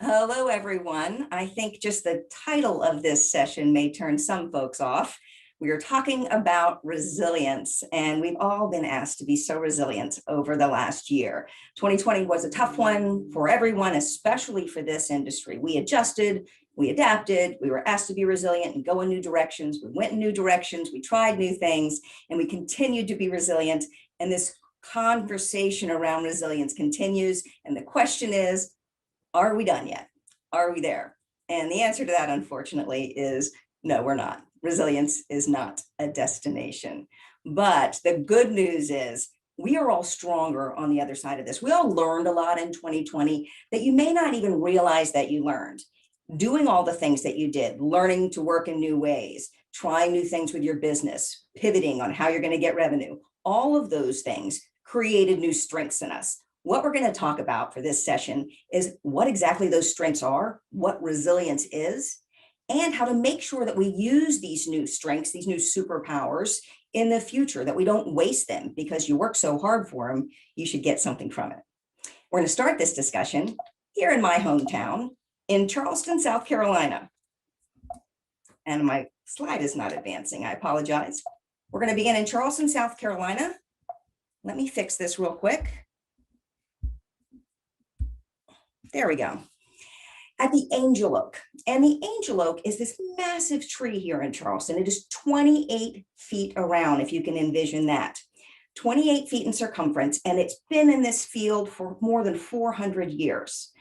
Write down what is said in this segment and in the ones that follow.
Hello, everyone. I think just the title of this session may turn some folks off. We are talking about resilience, and we've all been asked to be so resilient over the last year. 2020 was a tough one for everyone, especially for this industry. We adjusted, we adapted, we were asked to be resilient and go in new directions. We went in new directions, we tried new things, and we continued to be resilient. And this conversation around resilience continues. And the question is, are we done yet? Are we there? And the answer to that, unfortunately, is no, we're not. Resilience is not a destination. But the good news is we are all stronger on the other side of this. We all learned a lot in 2020 that you may not even realize that you learned. Doing all the things that you did, learning to work in new ways, trying new things with your business, pivoting on how you're going to get revenue, all of those things created new strengths in us. What we're going to talk about for this session is what exactly those strengths are, what resilience is, and how to make sure that we use these new strengths, these new superpowers in the future, that we don't waste them because you work so hard for them, you should get something from it. We're going to start this discussion here in my hometown in Charleston, South Carolina. And my slide is not advancing. I apologize. We're going to begin in Charleston, South Carolina. Let me fix this real quick. There we go. At the Angel Oak. And the Angel Oak is this massive tree here in Charleston. It is 28 feet around, if you can envision that. 28 feet in circumference, and it's been in this field for more than 400 years.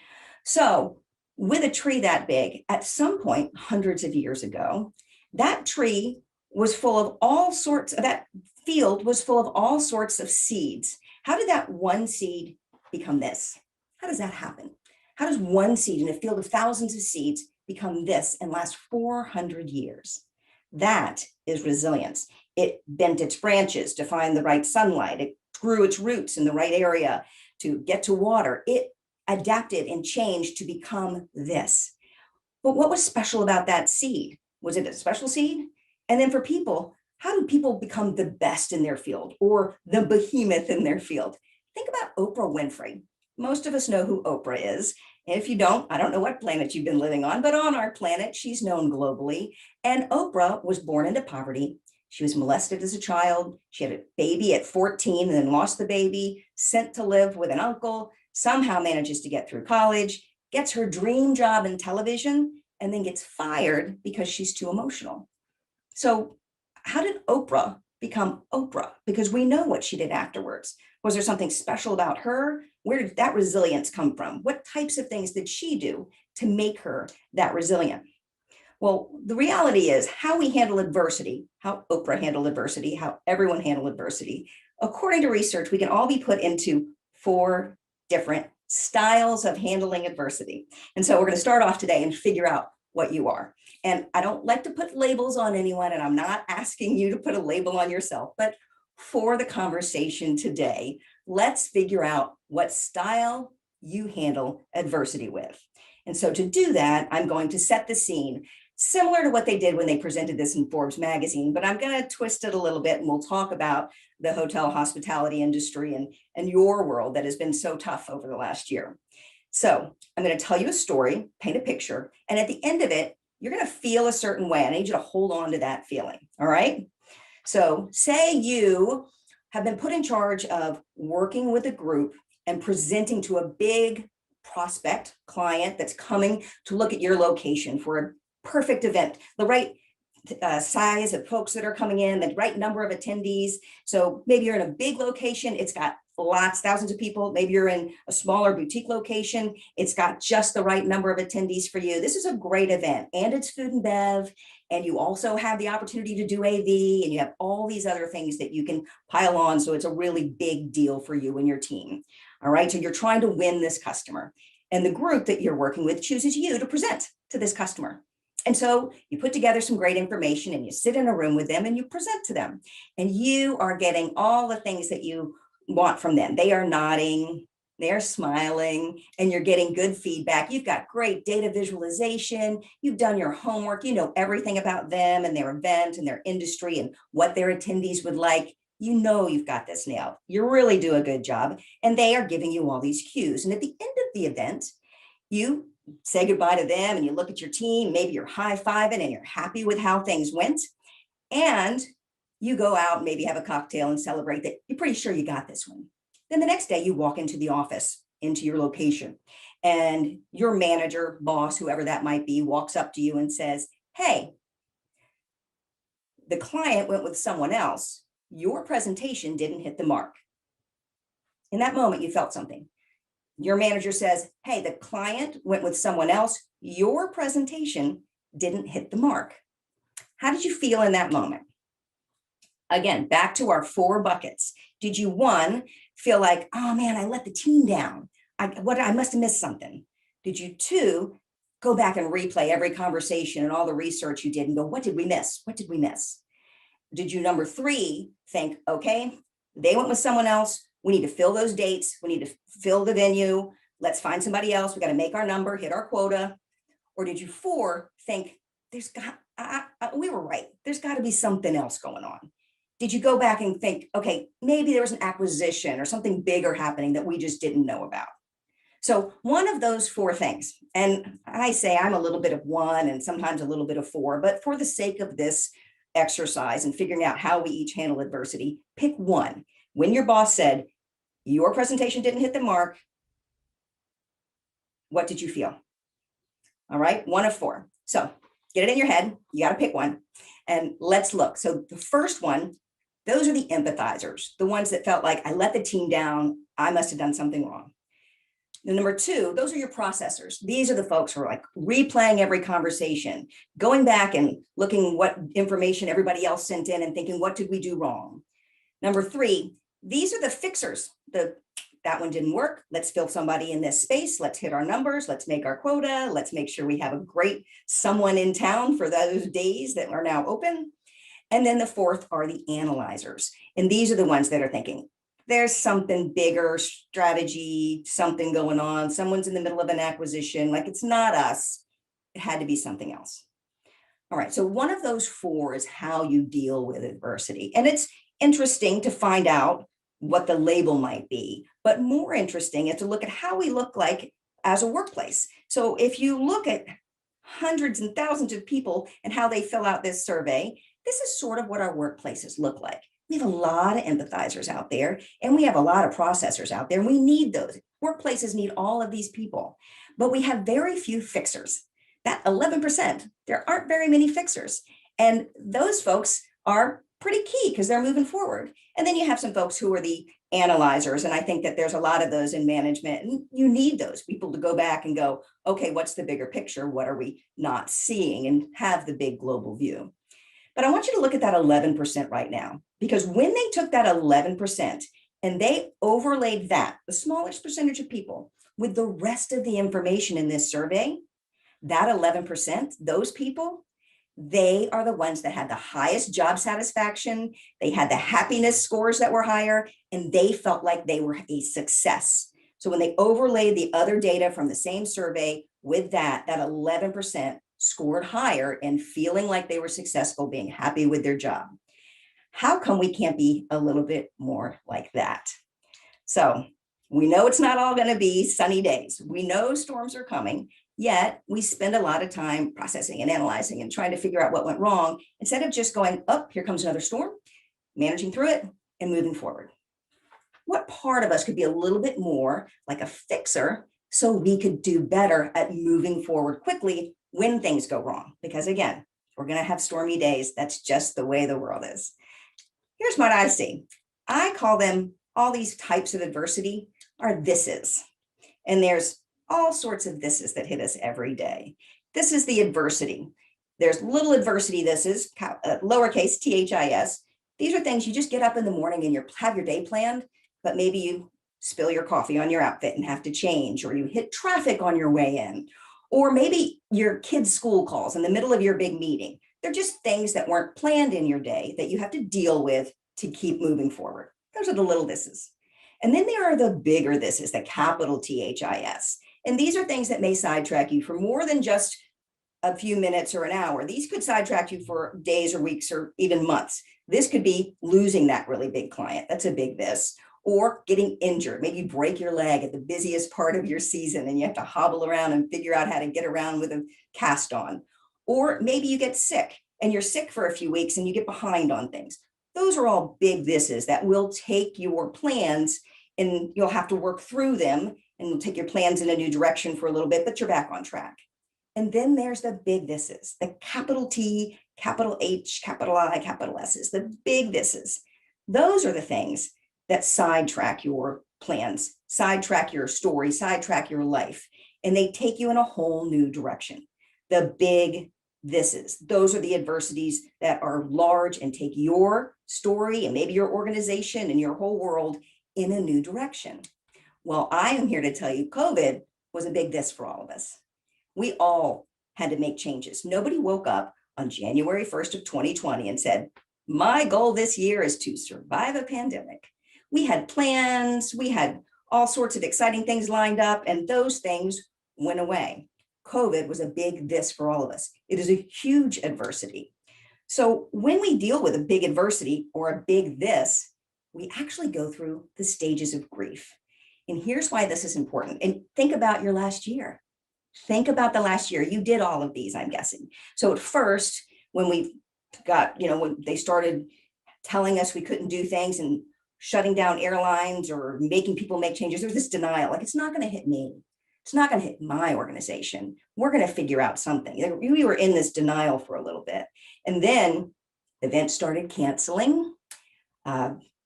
So with a tree that big, at some point, hundreds of years ago, that tree was full of all sorts, that field was full of all sorts of seeds. How did that one seed become this? How does that happen? How does one seed in a field of thousands of seeds become this and last 400 years? That is resilience. It bent its branches to find the right sunlight. It grew its roots in the right area to get to water. It adapted and changed to become this. But what was special about that seed? Was it a special seed? And then for people, how do people become the best in their field or the behemoth in their field? Think about Oprah Winfrey. Most of us know who Oprah is. If you don't, I don't know what planet you've been living on, but on our planet, she's known globally. And Oprah was born into poverty. She was molested as a child. She had a baby at 14 and then lost the baby, sent to live with an uncle, somehow manages to get through college, gets her dream job in television, and then gets fired because she's too emotional. So how did Oprah become Oprah? Because we know what she did afterwards. Was there something special about her? Where did that resilience come from? What types of things did she do to make her that resilient? Well, the reality is how we handle adversity, how Oprah handled adversity, how everyone handled adversity. According to research, we can all be put into 4 different styles of handling adversity. And so we're going to start off today and figure out what you are. And I don't like to put labels on anyone, and I'm not asking you to put a label on yourself, but for the conversation today, let's figure out what style you handle adversity with. And so to do that, I'm going to set the scene similar to what they did when they presented this in Forbes magazine, but I'm going to twist it a little bit and we'll talk about the hotel hospitality industry and your world that has been so tough over the last year. So I'm going to tell you a story, paint a picture, and at the end of it, you're going to feel a certain way. I need you to hold on to that feeling. All right. So say you have been put in charge of working with a group and presenting to a big prospect client that's coming to look at your location for a perfect event, the right size of folks that are coming in, the right number of attendees. So maybe you're in a big location, it's got thousands of people. Maybe you're in a smaller boutique location, it's got just the right number of attendees for you. This is a great event, and it's food and bev, and you also have the opportunity to do AV, and you have all these other things that you can pile on. So it's a really big deal for you and your team. All right, so you're trying to win this customer, and the group that you're working with chooses you to present to this customer. And so you put together some great information and you sit in a room with them and you present to them, and you are getting all the things that you want from them. They are nodding, they're smiling, and you're getting good feedback. You've got great data visualization. You've done your homework. You know everything about them and their event and their industry and what their attendees would like. You know you've got this nailed. You really do a good job. And they are giving you all these cues. And at the end of the event, you say goodbye to them and you look at your team, maybe you're high-fiving and you're happy with how things went. And you go out, maybe have a cocktail and celebrate that you're pretty sure you got this one. Then the next day you walk into the office, into your location, and your manager, boss, whoever that might be, walks up to you and says, hey, the client went with someone else. Your presentation didn't hit the mark. In that moment, you felt something. Your manager says, hey, the client went with someone else. Your presentation didn't hit the mark. How did you feel in that moment? Again, back to our 4 buckets. Did you, 1, feel like, oh man, I let the team down. I must have missed something. Did you, 2, go back and replay every conversation and all the research you did and go, what did we miss? What did we miss? Did you, number 3, think, okay, they went with someone else. We need to fill those dates. We need to fill the venue. Let's find somebody else. We got to make our number, hit our quota. Or did you, 4, think, we were right. There's got to be something else going on. Did you go back and think, okay, maybe there was an acquisition or something bigger happening that we just didn't know about? So one of those 4 things, and I say I'm a little bit of 1 and sometimes a little bit of 4, but for the sake of this exercise and figuring out how we each handle adversity, pick 1. When your boss said, your presentation didn't hit the mark, what did you feel? All right, 1 of 4. So get it in your head. You got to pick 1. And let's look. So the first one, those are the empathizers, the ones that felt like I let the team down. I must have done something wrong. The number 2, those are your processors. These are the folks who are like replaying every conversation, going back and looking what information everybody else sent in and thinking, what did we do wrong? Number 3, these are the fixers. That one didn't work. Let's fill somebody in this space. Let's hit our numbers. Let's make our quota. Let's make sure we have a great someone in town for those days that are now open. And then the 4th are the analyzers. And these are the ones that are thinking, there's something bigger, strategy, something going on. Someone's in the middle of an acquisition. Like, it's not us. It had to be something else. All right. So one of those 4 is how you deal with adversity. And it's interesting to find out what the label might be, but more interesting is to look at how we look like as a workplace. So if you look at hundreds and thousands of people and how they fill out this survey, this is sort of what our workplaces look like. We have a lot of empathizers out there, and we have a lot of processors out there, and we need those. Workplaces need all of these people, but we have very few fixers. That 11%, there aren't very many fixers. And those folks are pretty key because they're moving forward. And then you have some folks who are the analyzers. And I think that there's a lot of those in management, and you need those people to go back and go, okay, what's the bigger picture? What are we not seeing? And have the big global view. But I want you to look at that 11% right now, because when they took that 11% and they overlaid that, the smallest percentage of people, with the rest of the information in this survey, that 11%, those people, they are the ones that had the highest job satisfaction. They had the happiness scores that were higher, and they felt like they were a success. So when they overlaid the other data from the same survey with that 11% scored higher and feeling like they were successful, being happy with their job. How come we can't be a little bit more like that? So we know it's not all going to be sunny days. We know storms are coming. Yet we spend a lot of time processing and analyzing and trying to figure out what went wrong instead of just going, oh, here comes another storm, managing through it and moving forward. What part of us could be a little bit more like a fixer so we could do better at moving forward quickly when things go wrong? Because again, we're going to have stormy days. That's just the way the world is. Here's what I see. I call them, all these types of adversity are thises. And there's all sorts of thises that hit us every day. This is the adversity. There's little adversity thises, lowercase THIS. These are things you just get up in the morning and you have your day planned, but maybe you spill your coffee on your outfit and have to change, or you hit traffic on your way in, or maybe your kid's school calls in the middle of your big meeting. They're just things that weren't planned in your day that you have to deal with to keep moving forward. Those are the little thises. And then there are the bigger thises, the capital THIS. And these are things that may sidetrack you for more than just a few minutes or an hour. These could sidetrack you for days or weeks or even months. This could be losing that really big client. That's a big this. or getting injured. Maybe you break your leg at the busiest part of your season and you have to hobble around and figure out how to get around with a cast on. Or maybe you get sick and you're sick for a few weeks and you get behind on things. Those are all big thises that will take your plans and you'll have to work through them and you'll take your plans in a new direction for a little bit, but you're back on track. And then there's the big thises, the capital T, capital H, capital I, capital S's, the big thises. Those are the things that sidetrack your plans, sidetrack your story, sidetrack your life, and they take you in a whole new direction. The big thises, those are the adversities that are large and take your story and maybe your organization and your whole world in a new direction. Well, I am here to tell you COVID was a big this for all of us. We all had to make changes. Nobody woke up on January 1st of 2020 and said, my goal this year is to survive a pandemic. We had plans, we had all sorts of exciting things lined up, and those things went away. COVID was a big this for all of us. It is a huge adversity. So when we deal with a big adversity or a big this, we actually go through the stages of grief. And here's why this is important. And think about your last year. Think about the last year. You did all of these, I'm guessing. So at first, when we got, when they started telling us we couldn't do things and shutting down airlines or making people make changes, there was this denial, like, it's not going to hit me. It's not going to hit my organization. We're going to figure out something. We were in this denial for a little bit. And then events started canceling.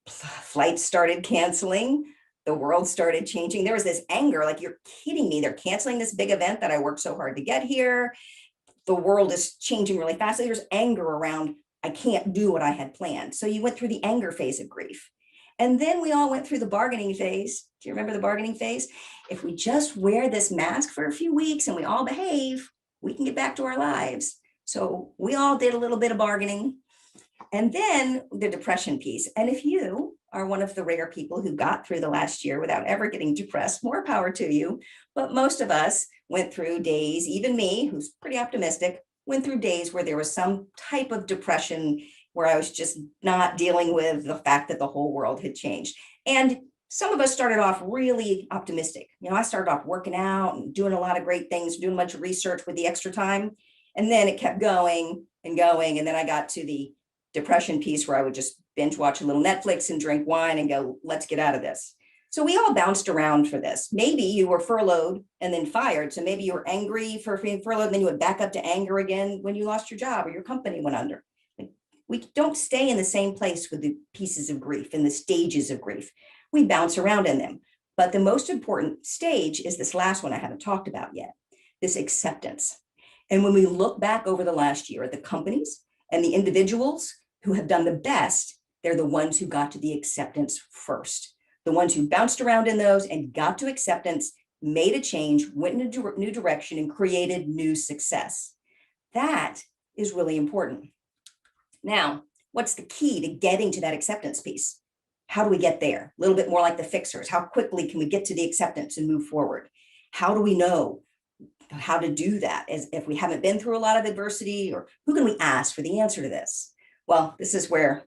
Flights started canceling. The world started changing. There was this anger, like, you're kidding me. They're canceling this big event that I worked so hard to get here. The world is changing really fast. There's anger around, I can't do what I had planned. So you went through the anger phase of grief. And then we all went through the bargaining phase. Do you remember the bargaining phase? If we just wear this mask for a few weeks and we all behave, we can get back to our lives. So we all did a little bit of bargaining. And then the depression piece. And if you are one of the rare people who got through the last year without ever getting depressed, more power to you. But most of us went through days, even me, who's pretty optimistic, went through days where there was some type of depression where I was just not dealing with the fact that the whole world had changed. And some of us started off really optimistic. I started off working out and doing a lot of great things, doing a bunch of research with the extra time. And then it kept going and going. And then I got to the depression piece where I would just binge watch a little Netflix and drink wine and go, let's get out of this. So we all bounced around for this. Maybe you were furloughed and then fired. So maybe you were angry for being furloughed, and then you went back up to anger again when you lost your job or your company went under. We don't stay in the same place with the pieces of grief and the stages of grief. We bounce around in them. But the most important stage is this last one I haven't talked about yet, this acceptance. And when we look back over the last year at the companies and the individuals who have done the best, they're the ones who got to the acceptance first. The ones who bounced around in those and got to acceptance, made a change, went in a new direction, and created new success. That is really important. Now, what's the key to getting to that acceptance piece? How do we get there? A little bit more like the fixers. How quickly can we get to the acceptance and move forward? How do we know how to do that as if we haven't been through a lot of adversity? Or who can we ask for the answer to this? Well, this is where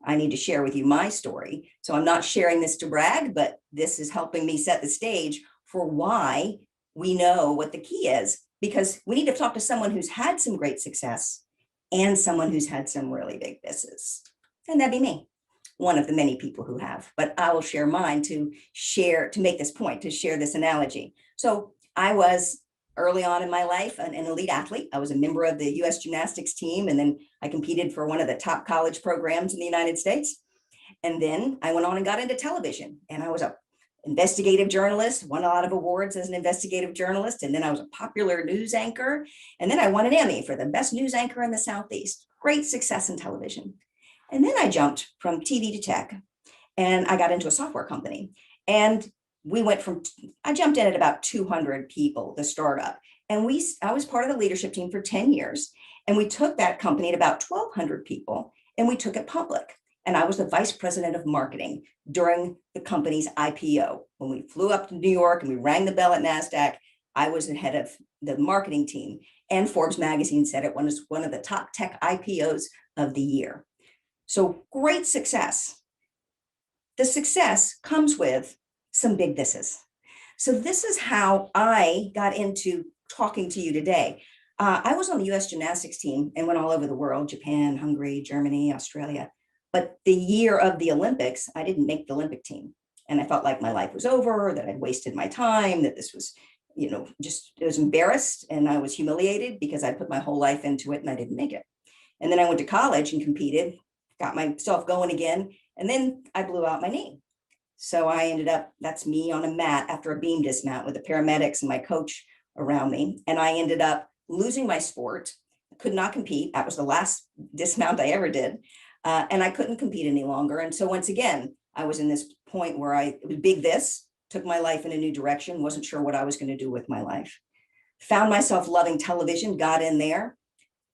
I need to share with you my story. So I'm not sharing this to brag, but this is helping me set the stage for why we know what the key is, because we need to talk to someone who's had some great success and someone who's had some really big misses. And that'd be me, one of the many people who have, but I will share mine to make this point, to share this analogy. So I was early on in my life an elite athlete. I was a member of the USA Gymnastics team, and then I competed for one of the top college programs in the United States. And then I went on and got into television, and I was an investigative journalist, won a lot of awards as an investigative journalist. And then I was a popular news anchor. And then I won an Emmy for the best news anchor in the Southeast. Great success in television. And then I jumped from TV to tech, and I got into a software company. And I jumped in at about 200 people, the startup. And I was part of the leadership team for 10 years. And we took that company at about 1,200 people, and we took it public. And I was the vice president of marketing during the company's IPO. When we flew up to New York and we rang the bell at NASDAQ, I was the head of the marketing team. And Forbes magazine said it was one of the top tech IPOs of the year. So great success. the success comes with some big thises. So this is how I got into talking to you today. I was on the US Gymnastics team and went all over the world, Japan, Hungary, Germany, Australia. But the year of the Olympics, I didn't make the Olympic team. And I felt like my life was over, that I'd wasted my time, that this was, just, I was embarrassed and I was humiliated because I put my whole life into it and I didn't make it. And then I went to college and competed, got myself going again, and then I blew out my knee. So I ended up, that's me on a mat after a beam dismount with the paramedics and my coach around me. And I ended up losing my sport, could not compete. That was the last dismount I ever did. And I couldn't compete any longer. And so once again, I was in this point where it was big this, took my life in a new direction, wasn't sure what I was going to do with my life. Found myself loving television, got in there,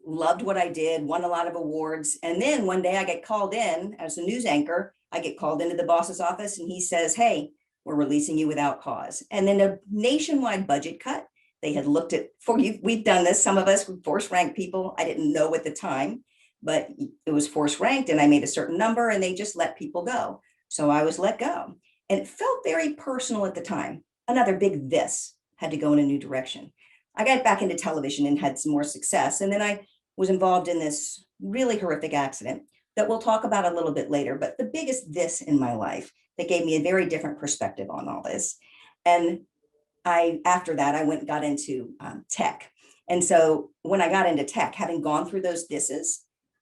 loved what I did, won a lot of awards. And then one day I get called in as a news anchor. I get called into the boss's office and he says, hey, we're releasing you without cause. And then a nationwide budget cut. They had looked at, we've done this, some of us force ranked people. I didn't know at the time, but it was force ranked and I made a certain number and they just let people go. So I was let go. And it felt very personal at the time. Another big this had to go in a new direction. I got back into television and had some more success. And then I was involved in this really horrific accident that we'll talk about a little bit later, but the biggest this in my life that gave me a very different perspective on all this. And after that, I went and got into tech. And so when I got into tech, having gone through those thises,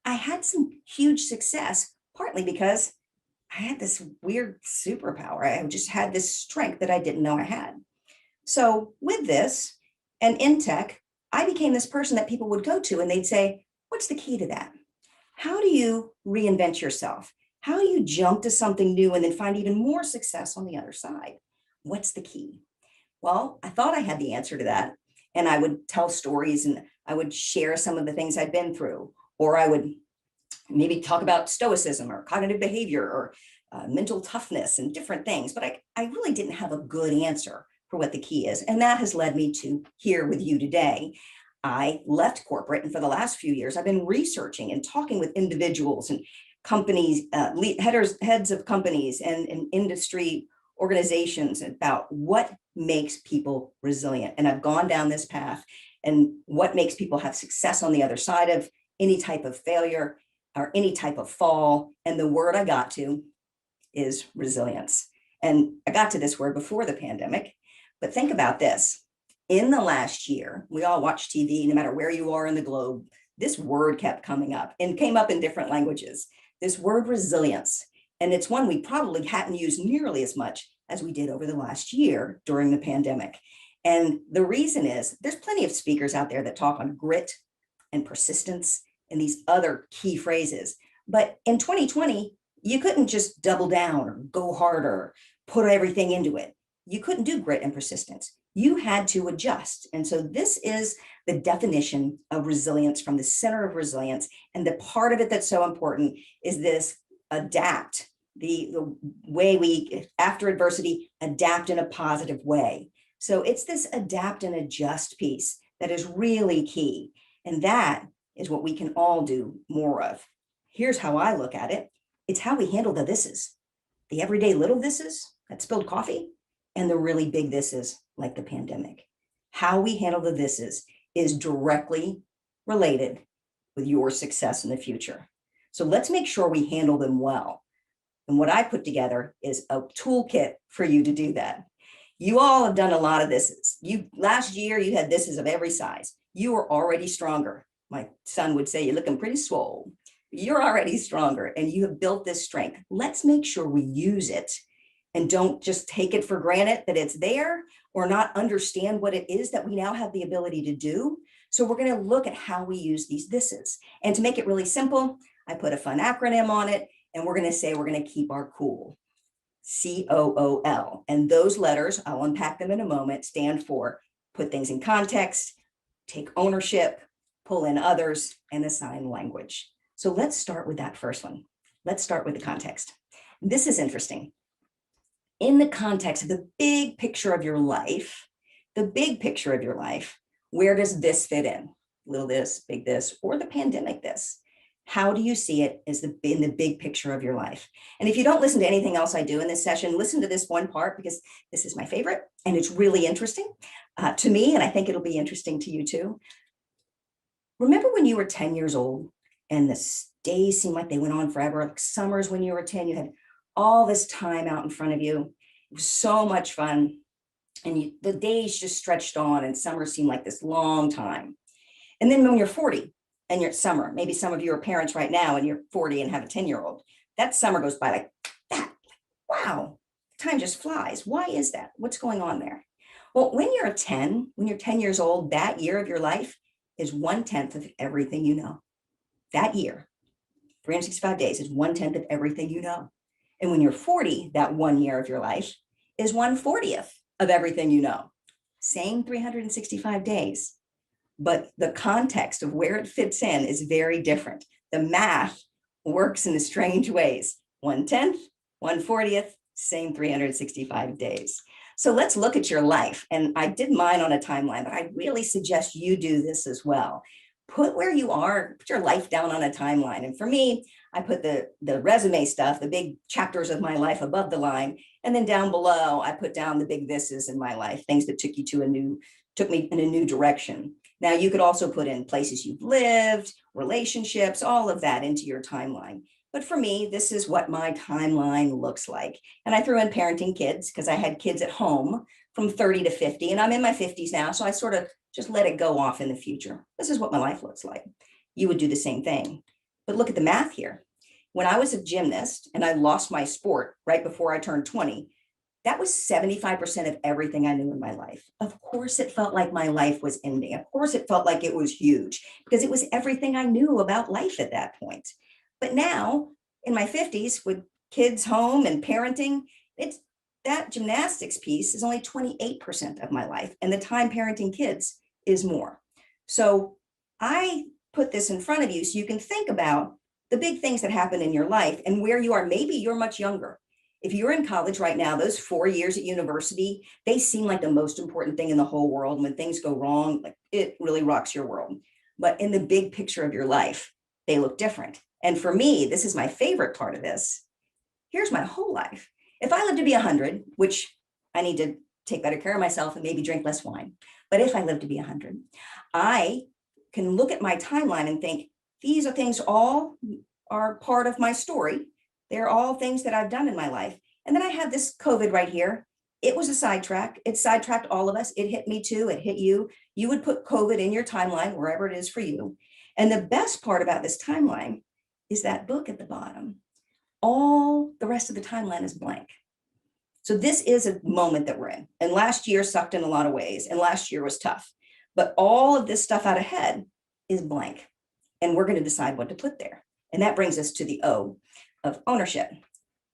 I had some huge success, partly because I had this weird superpower. I just had this strength that I didn't know I had. So with this and in tech, I became this person that people would go to and they'd say, what's the key to that? How do you reinvent yourself? How do you jump to something new and then find even more success on the other side? What's the key? Well, I thought I had the answer to that. And I would tell stories and I would share some of the things I'd been through, or I would maybe talk about stoicism or cognitive behavior or mental toughness and different things. But I really didn't have a good answer for what the key is. And that has led me to here with you today. I left corporate, and for the last few years, I've been researching and talking with individuals and companies, heads of companies and industry organizations about what makes people resilient. And I've gone down this path and what makes people have success on the other side of any type of failure or any type of fall. And the word I got to is resilience. And I got to this word before the pandemic, but think about this. In the last year, we all watch TV, no matter where you are in the globe, this word kept coming up and came up in different languages, this word resilience. And it's one we probably hadn't used nearly as much as we did over the last year during the pandemic. And the reason is there's plenty of speakers out there that talk on grit and persistence and these other key phrases. But in 2020, you couldn't just double down or go harder, put everything into it. You couldn't do grit and persistence. You had to adjust. And so this is the definition of resilience from the center of resilience. And the part of it that's so important is this adapt, the way we, after adversity, adapt in a positive way. So it's this adapt and adjust piece that is really key. And that is what we can all do more of. Here's how I look at it. It's how we handle the thises, the everyday little thises, that spilled coffee, and the really big thises like the pandemic. How we handle the thises is directly related with your success in the future. So let's make sure we handle them well. And what I put together is a toolkit for you to do that. You all have done a lot of thises. Last year, you had thises of every size. You were already stronger. My son would say, you're looking pretty swole. You're already stronger and you have built this strength. Let's make sure we use it and don't just take it for granted that it's there or not understand what it is that we now have the ability to do. So we're going to look at how we use these thises. And to make it really simple, I put a fun acronym on it, and we're going to say we're going to keep our cool. COOL. And those letters, I'll unpack them in a moment, stand for put things in context, take ownership, pull in others, and assign language. So let's start with that first one. Let's start with the context. This is interesting. In the context of the big picture of your life, where does this fit in? Little this, big this, or the pandemic this? How do you see it as in the big picture of your life? And if you don't listen to anything else I do in this session, listen to this one part because this is my favorite and it's really interesting to me, and I think it'll be interesting to you too. Remember when you were 10 years old and the days seemed like they went on forever? Like summers when you were 10, you had all this time out in front of you. It was so much fun. And the days just stretched on and summer seemed like this long time. And then when you're 40 and you're at summer, maybe some of you are parents right now and you're 40 and have a 10-year-old, that summer goes by like that. Wow, time just flies. Why is that? What's going on there? Well, when you're 10 years old, that year of your life is 1/10 of everything you know. That year, 365 days is 1/10 of everything you know. And when you're 40, that 1 year of your life is 1/40th of everything you know. Same 365 days, but the context of where it fits in is very different. The math works in strange ways. 1/10, 1/40th, same 365 days. So let's look at your life. And I did mine on a timeline, but I really suggest you do this as well. Put where you are, put your life down on a timeline. And for me, I put the resume stuff, the big chapters of my life above the line. And then down below, I put down the big thises in my life, things that took me in a new direction. Now, you could also put in places you've lived, relationships, all of that into your timeline. But for me, this is what my timeline looks like. And I threw in parenting kids because I had kids at home from 30 to 50, and I'm in my 50s now. So I sort of just let it go off in the future. This is what my life looks like. You would do the same thing. But look at the math here. When I was a gymnast and I lost my sport right before I turned 20, that was 75% of everything I knew in my life. Of course, it felt like my life was ending. Of course, it felt like it was huge because it was everything I knew about life at that point. But now in my 50s with kids home and parenting, it's that gymnastics piece is only 28% of my life. And the time parenting kids is more. So I put this in front of you so you can think about the big things that happen in your life and where you are. Maybe you're much younger. If you're in college right now, those 4 years at university, they seem like the most important thing in the whole world. And when things go wrong, like it really rocks your world. But in the big picture of your life, they look different. And for me, this is my favorite part of this. Here's my whole life. If I live to be 100, which I need to take better care of myself and maybe drink less wine, but if I live to be 100, I can look at my timeline and think, these are things all are part of my story. They're all things that I've done in my life. And then I have this COVID right here. It was a sidetrack. It sidetracked all of us. It hit me too. It hit you. You would put COVID in your timeline, wherever it is for you. And the best part about this timeline is that book at the bottom. All the rest of the timeline is blank. So this is a moment that we're in. And last year sucked in a lot of ways. And last year was tough. But all of this stuff out ahead is blank. And we're going to decide what to put there. And that brings us to the O of ownership.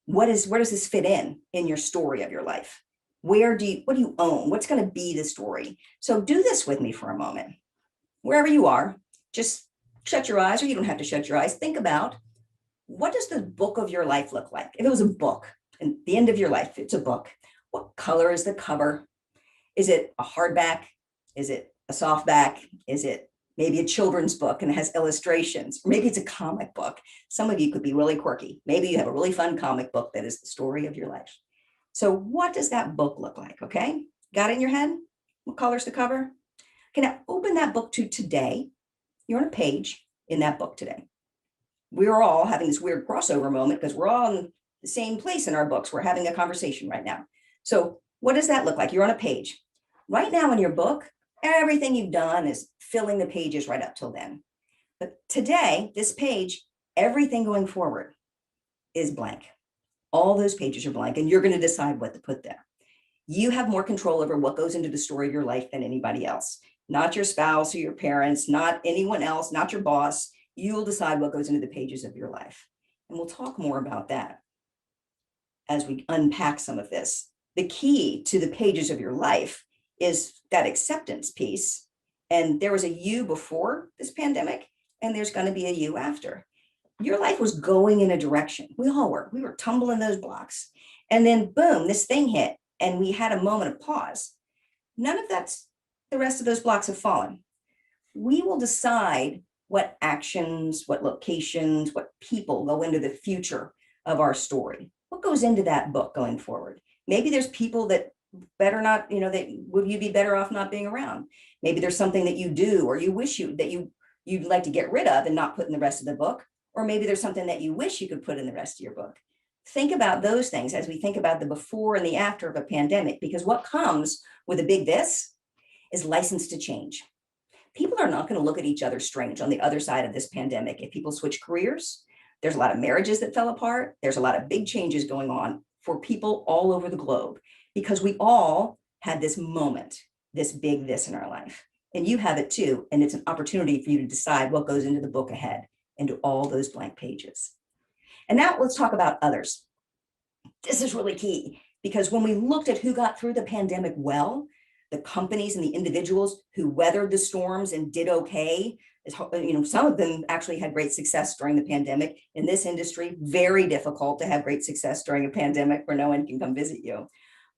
Where does this fit in your story of your life? What do you own? What's going to be the story? So do this with me for a moment. Wherever you are, just shut your eyes, or you don't have to shut your eyes. Think about, what does the book of your life look like? If it was a book, and the end of your life, it's a book. What color is the cover? Is it a hardback? Is it a softback? Is it maybe a children's book and it has illustrations? Or maybe it's a comic book. Some of you could be really quirky. Maybe you have a really fun comic book that is the story of your life. So what does that book look like? Okay, got it in your head? What color's the cover? Okay, now open that book to today. You're on a page in that book today. We're all having this weird crossover moment because we're all in the same place in our books. We're having a conversation right now. So what does that look like? You're on a page. Right now in your book, everything you've done is filling the pages right up till then. But today, this page, everything going forward is blank. All those pages are blank, and you're going to decide what to put there. You have more control over what goes into the story of your life than anybody else. Not your spouse or your parents, not anyone else, not your boss. You will decide what goes into the pages of your life. And we'll talk more about that as we unpack some of this. The key to the pages of your life is that acceptance piece. And there was a you before this pandemic, and there's going to be a you after. Your life was going in a direction. We all were. We were tumbling those blocks. And then boom, this thing hit, and we had a moment of pause. None of the rest of those blocks have fallen. We will decide what actions, what locations, what people go into the future of our story. What goes into that book going forward? Maybe there's people that better not, that would you be better off not being around. Maybe there's something that you do or you wish you'd like to get rid of and not put in the rest of the book. Or maybe there's something that you wish you could put in the rest of your book. Think about those things as we think about the before and the after of a pandemic, because what comes with a big this is license to change. People are not going to look at each other strange on the other side of this pandemic. If people switch careers, there's a lot of marriages that fell apart. There's a lot of big changes going on for people all over the globe because we all had this moment, this big this in our life. And you have it too. And it's an opportunity for you to decide what goes into the book ahead, into all those blank pages. And now let's talk about others. This is really key because when we looked at who got through the pandemic well, the companies and the individuals who weathered the storms and did okay, some of them actually had great success during the pandemic. In this industry, very difficult to have great success during a pandemic where no one can come visit you.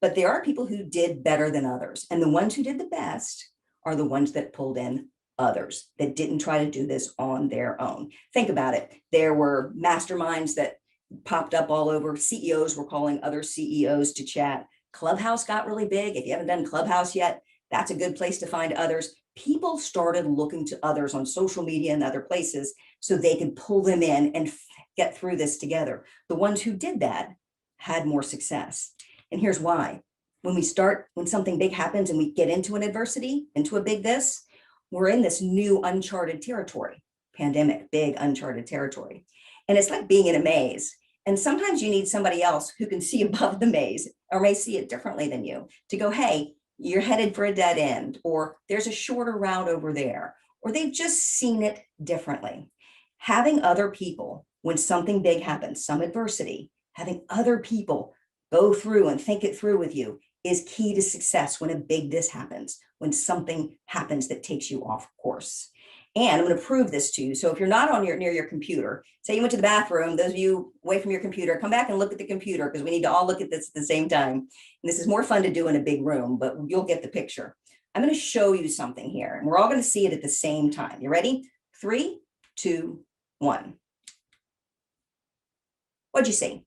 But there are people who did better than others. And the ones who did the best are the ones that pulled in others, that didn't try to do this on their own. Think about it. There were masterminds that popped up all over. CEOs were calling other CEOs to chat. Clubhouse got really big. If you haven't done Clubhouse yet, that's a good place to find others. People started looking to others on social media and other places so they could pull them in and get through this together. The ones who did that had more success. And here's why. When something big happens and we get into an adversity, into a big this, we're in this new uncharted territory. Pandemic, big uncharted territory. And it's like being in a maze. And sometimes you need somebody else who can see above the maze or may see it differently than you to go, hey, you're headed for a dead end, or there's a shorter route over there, or they've just seen it differently. Having other people, when something big happens, some adversity, having other people go through and think it through with you is key to success when a big this happens, when something happens that takes you off course. And I'm going to prove this to you. So if you're not near your computer, say you went to the bathroom, those of you away from your computer, come back and look at the computer because we need to all look at this at the same time. And this is more fun to do in a big room, but you'll get the picture. I'm going to show you something here and we're all going to see it at the same time. You ready? 3, 2, 1. What'd you see?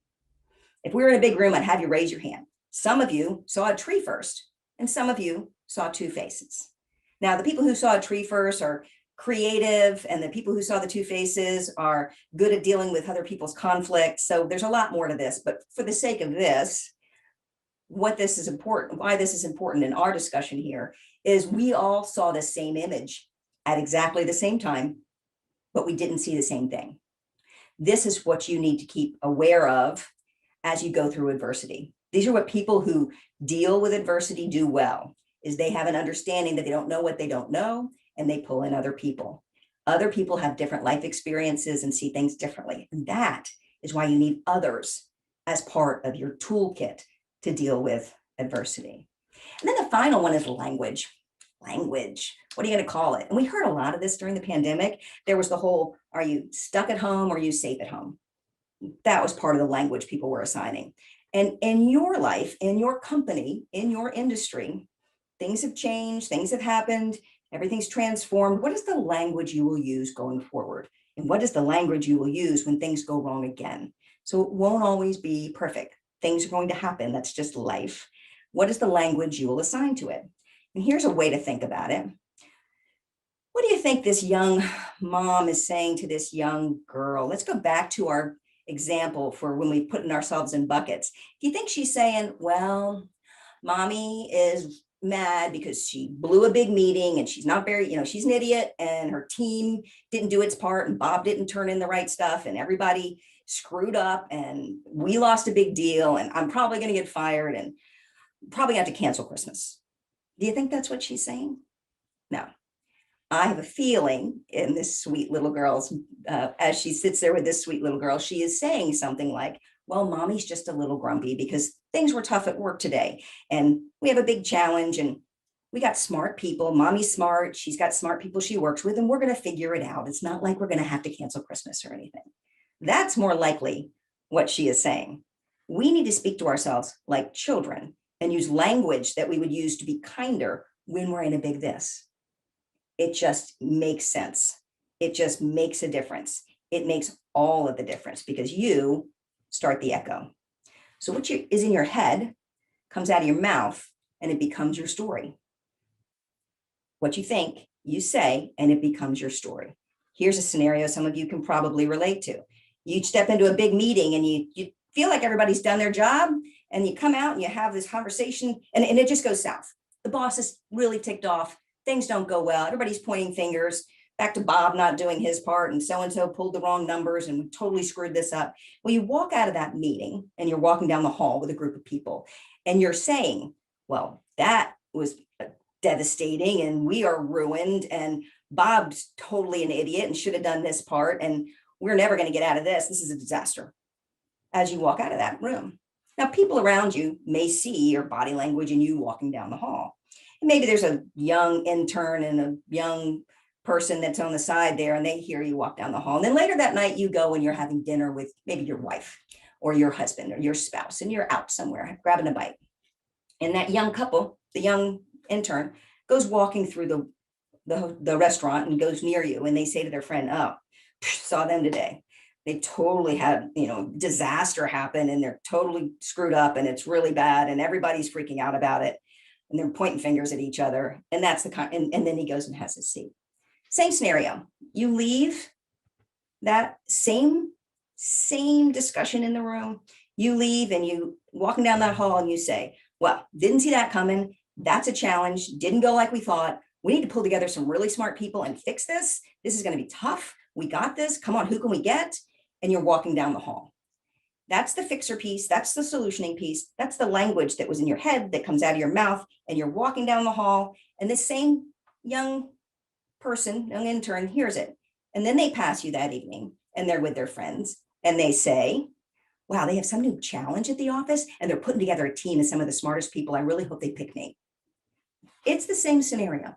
If we were in a big room, I'd have you raise your hand. Some of you saw a tree first and some of you saw two faces. Now, the people who saw a tree first are creative, and the people who saw the two faces are good at dealing with other people's conflicts. So there's a lot more to this, but for the sake of this, why this is important in our discussion here is we all saw the same image at exactly the same time, but we didn't see the same thing. This is what you need to keep aware of as you go through adversity. These are what people who deal with adversity do well, is they have an understanding that they don't know what they don't know, and they pull in other people. Other people have different life experiences and see things differently. And that is why you need others as part of your toolkit to deal with adversity. And then the final one is language. Language. What are you going to call it? And we heard a lot of this during the pandemic. There was the whole, are you stuck at home or are you safe at home? That was part of the language people were assigning. And in your life, in your company, in your industry, things have changed, things have happened, everything's transformed. What is the language you will use going forward? And what is the language you will use when things go wrong again? So it won't always be perfect. Things are going to happen. That's just life. What is the language you will assign to it? And here's a way to think about it. What do you think this young mom is saying to this young girl? Let's go back to our example for when we put ourselves in buckets. Do you think she's saying, well, mommy is mad because she blew a big meeting and she's not very, she's an idiot and her team didn't do its part and Bob didn't turn in the right stuff and everybody screwed up and we lost a big deal and I'm probably going to get fired and probably have to cancel Christmas. Do you think that's what she's saying? No. I have a feeling in this sweet little girl's, as she sits there with this sweet little girl, she is saying something like, well, mommy's just a little grumpy because things were tough at work today. And we have a big challenge and we got smart people. Mommy's smart. She's got smart people she works with and we're going to figure it out. It's not like we're going to have to cancel Christmas or anything. That's more likely what she is saying. We need to speak to ourselves like children and use language that we would use to be kinder when we're in a big this. It just makes sense. it just makes a difference. It makes all of the difference because you start the echo. So what is in your head comes out of your mouth and it becomes your story. What you think, you say, and it becomes your story. Here's a scenario some of you can probably relate to. You step into a big meeting and you feel like everybody's done their job, and you come out and you have this conversation and it just goes south. The boss is really ticked off. Things don't go well. Everybody's pointing fingers back to Bob not doing his part, and so pulled the wrong numbers and we totally screwed this up. Well, you walk out of that meeting and you're walking down the hall with a group of people and you're saying, well, that was devastating and we are ruined and Bob's totally an idiot and should have done this part and we're never going to get out of this. This is a disaster. As you walk out of that room. Now, people around you may see your body language and you walking down the hall. And maybe there's a young intern and a young person that's on the side there and they hear you walk down the hall. And then later that night you go and you're having dinner with maybe your wife or your husband or your spouse and you're out somewhere grabbing a bite. And that young couple, the young intern, goes walking through the restaurant and goes near you and they say to their friend, oh, saw them today. They totally had, disaster happen and they're totally screwed up and it's really bad and everybody's freaking out about it and they're pointing fingers at each other. And that's the kind, and then he goes and has his seat. Same scenario. You leave that same discussion in the room. You leave and you walking down that hall and you say, well, didn't see that coming. That's a challenge. Didn't go like we thought. We need to pull together some really smart people and fix this. This is going to be tough. We got this. Come on, who can we get? And you're walking down the hall. That's the fixer piece. That's the solutioning piece. That's the language that was in your head that comes out of your mouth and you're walking down the hall and this same young person, young intern hears it. And then they pass you that evening and they're with their friends and they say, wow, they have some new challenge at the office and they're putting together a team of some of the smartest people. I really hope they pick me. It's the same scenario.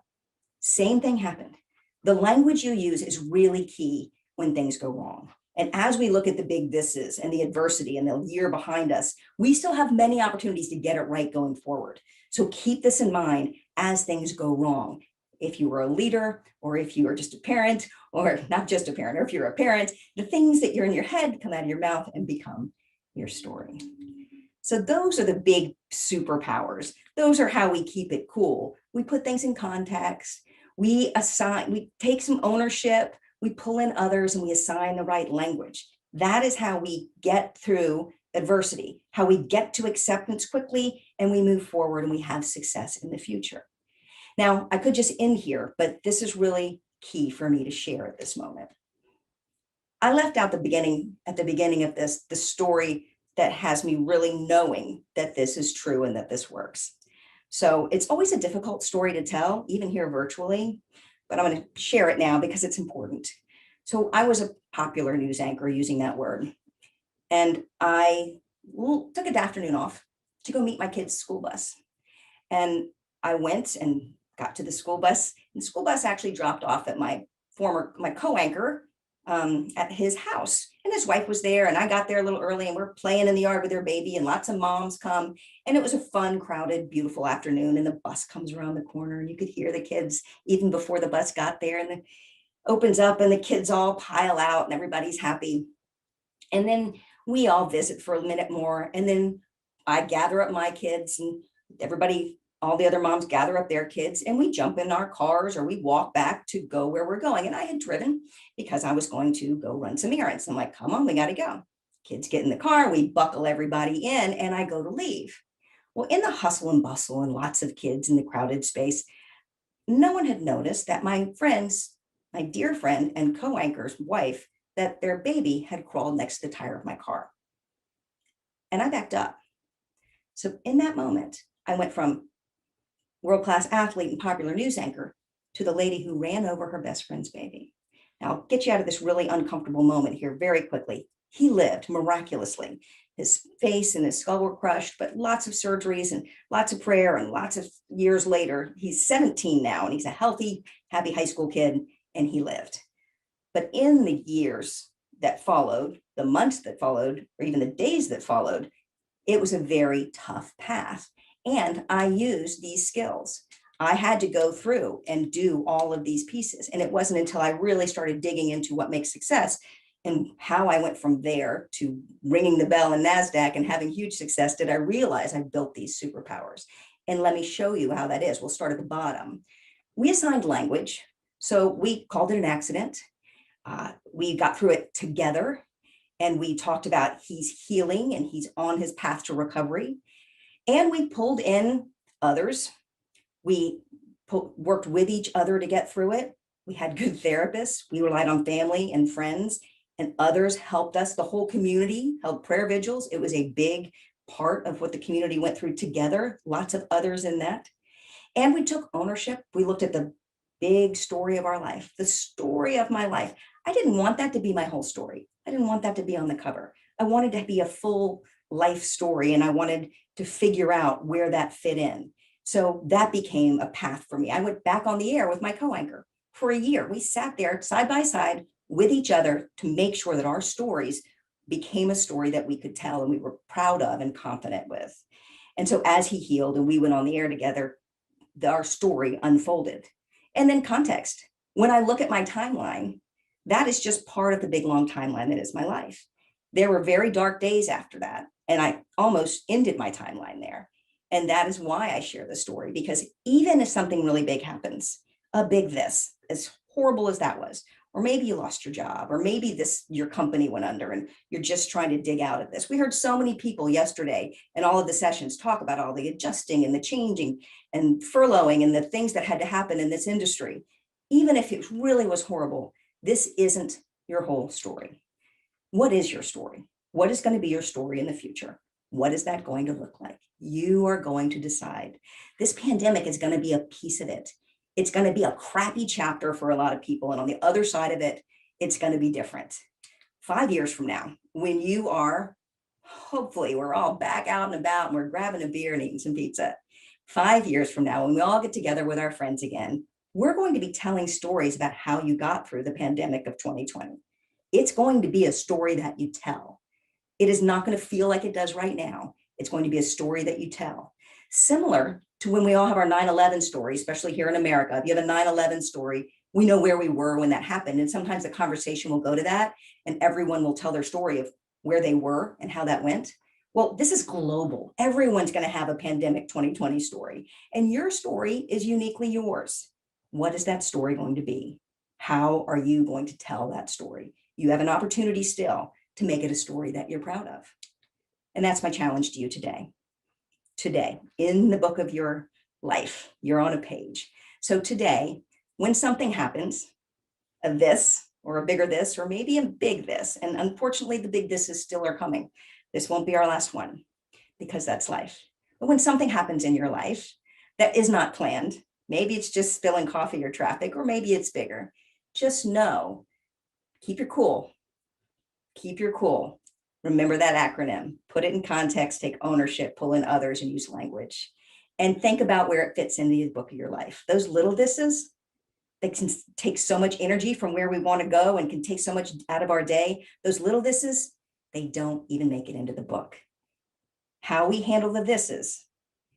Same thing happened. The language you use is really key when things go wrong. And as we look at the big thises and the adversity and the year behind us, we still have many opportunities to get it right going forward. So keep this in mind as things go wrong. If you were a leader, or if you are just a parent, or not just a parent, or if you're a parent, the things that you're in your head come out of your mouth and become your story. So those are the big superpowers. Those are how we keep it cool. We put things in context. We take some ownership, we pull in others and we assign the right language. That is how we get through adversity, how we get to acceptance quickly and we move forward and we have success in the future. Now, I could just end here, but this is really key for me to share at this moment. I left out at the beginning of this, the story that has me really knowing that this is true and that this works. So it's always a difficult story to tell, even here virtually, but I'm going to share it now because it's important. So I was a popular news anchor, using that word, and I took an afternoon off to go meet my kid's school bus. And I went and got to the school bus, and the school bus actually dropped off at my co-anchor at his house, and his wife was there, and I got there a little early and we're playing in the yard with their baby and lots of moms come, and it was a fun, crowded, beautiful afternoon, and the bus comes around the corner and you could hear the kids even before the bus got there, and it opens up and the kids all pile out and everybody's happy. And then we all visit for a minute more, and then I gather up my kids and everybody, all the other moms gather up their kids, and we jump in our cars or we walk back to go where we're going. And I had driven because I was going to go run some errands. I'm like, come on, we got to go. Kids get in the car, we buckle everybody in, and I go to leave. Well, in the hustle and bustle and lots of kids in the crowded space, no one had noticed that my dear friend and co-anchor's wife, that their baby had crawled next to the tire of my car. And I backed up. So in that moment, I went from world-class athlete and popular news anchor to the lady who ran over her best friend's baby. Now, I'll get you out of this really uncomfortable moment here very quickly. He lived miraculously. His face and his skull were crushed, but lots of surgeries and lots of prayer, and lots of years later, he's 17 now, and he's a healthy, happy high school kid, and he lived. But in the years that followed, the months that followed, or even the days that followed, it was a very tough path. And I used these skills. I had to go through and do all of these pieces. And it wasn't until I really started digging into what makes success and how I went from there to ringing the bell in NASDAQ and having huge success did I realize I built these superpowers. And let me show you how that is. We'll start at the bottom. We assigned language. So we called it an accident. We got through it together. And we talked about he's healing and he's on his path to recovery. And we pulled in others. We worked with each other to get through it. We had good therapists. We relied on family and friends, and others helped us. The whole community held prayer vigils. It was a big part of what the community went through together. Lots of others in that. And we took ownership. We looked at the big story of our life, the story of my life. I didn't want that to be my whole story. I didn't want that to be on the cover. I wanted to be a full life story, and I wanted to figure out where that fit in. So that became a path for me. I went back on the air with my co-anchor for a year. We sat there side by side with each other to make sure that our stories became a story that we could tell and we were proud of and confident with. And so as he healed and we went on the air together, our story unfolded. And then context. When I look at my timeline, that is just part of the big, long timeline that is my life. There were very dark days after that, and I almost ended my timeline there. And that is why I share the story, because even if something really big happens, a big this, as horrible as that was, or maybe you lost your job, or maybe your company went under and you're just trying to dig out of this. We heard so many people yesterday in all of the sessions talk about all the adjusting and the changing and furloughing and the things that had to happen in this industry. Even if it really was horrible, this isn't your whole story. What is your story? What is going to be your story in the future? What is that going to look like? You are going to decide. This pandemic is going to be a piece of it. It's going to be a crappy chapter for a lot of people. And on the other side of it, it's going to be different. 5 years from now, when you are, hopefully we're all back out and about and we're grabbing a beer and eating some pizza. 5 years from now, when we all get together with our friends again, we're going to be telling stories about how you got through the pandemic of 2020. It's going to be a story that you tell. It is not going to feel like it does right now. It's going to be a story that you tell. Similar to when we all have our 9/11 story, especially here in America. If you have a 9/11 story, we know where we were when that happened. And sometimes the conversation will go to that and everyone will tell their story of where they were and how that went. Well, this is global. Everyone's going to have a pandemic 2020 story. And your story is uniquely yours. What is that story going to be? How are you going to tell that story? You have an opportunity still to make it a story that you're proud of. And that's my challenge to you today. Today, in the book of your life, you're on a page. So today, when something happens, a this or a bigger this, or maybe a big this, and unfortunately the big this is still are coming. This won't be our last one because that's life. But when something happens in your life that is not planned, maybe it's just spilling coffee or traffic, or maybe it's bigger, just know, keep your cool. Keep your cool. Remember that acronym, put it in context, take ownership, pull in others, and use language. And think about where it fits into the book of your life. Those little disses that can take so much energy from where we want to go and can take so much out of our day. Those little disses, they don't even make it into the book. How we handle the thises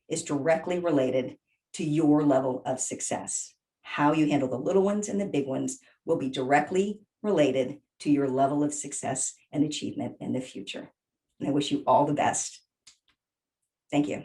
is directly related to your level of success. How you handle the little ones and the big ones will be directly related to your level of success and achievement in the future. And I wish you all the best. Thank you.